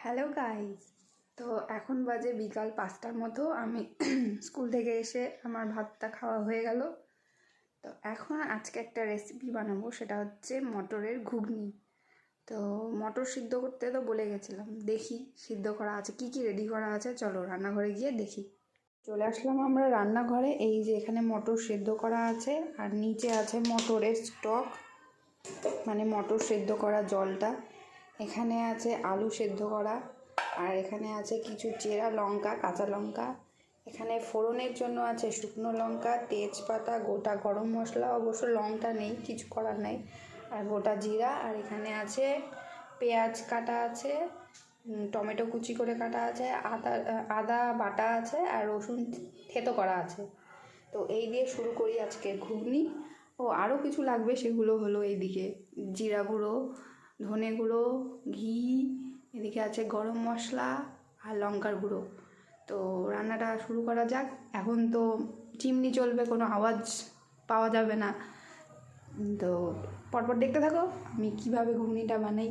Hello guys. তো এখন বাজে বিকাল 5টার মতো। আমি স্কুল থেকে এসে আমার ভাতটা খাওয়া হয়ে গেল। তো এখন আজকে একটা রেসিপি বানাবো, সেটা হচ্ছে মটরের ঘুগনি। তো মটর সিদ্ধ করতে তো বলে গেছিলাম, দেখি সিদ্ধ করা আছে, কি কি রেডি করা আছে। চলো রান্নাঘরে গিয়ে দেখি। চলে আসলাম আমরা রান্নাঘরে। এই যে এখানে মটর সেদ্ধ করা আছে, আর নিচে আছে মটরের স্টক, মানে মটর সেদ্ধ করা জলটা। এখানে আছে আলু সেদ্ধ করা, আর এখানে আছে কিছু চেরা লঙ্কা, কাঁচা লঙ্কা। এখানে ফোড়নের জন্য আছে শুকনো লঙ্কা, তেজপাতা, গোটা গরম মশলা, অবশ্য লঙ্কা নেই, কিছু করার নেই, আর গোটা জিরা। আর এখানে আছে পেঁয়াজ কাটা আছে, টমেটো কুচি করে কাটা আছে, আদা বাটা আছে, আর রসুন থেতো করা আছে। তো এই দিয়ে শুরু করি আজকে ঘুগনি। ও আরও কিছু লাগবে, সেগুলো হলো এইদিকে জিরা গুঁড়ো, ধনে গুঁড়ো, ঘি, এদিকে আছে গরম মশলা আর লঙ্কার গুঁড়ো। তো রান্নাটা শুরু করা যাক। এখন তো চিমনি চলবে, কোনো আওয়াজ পাওয়া যাবে না। তো পরপর দেখতে থাকো আমি কিভাবে ঘুগনিটা বানাই।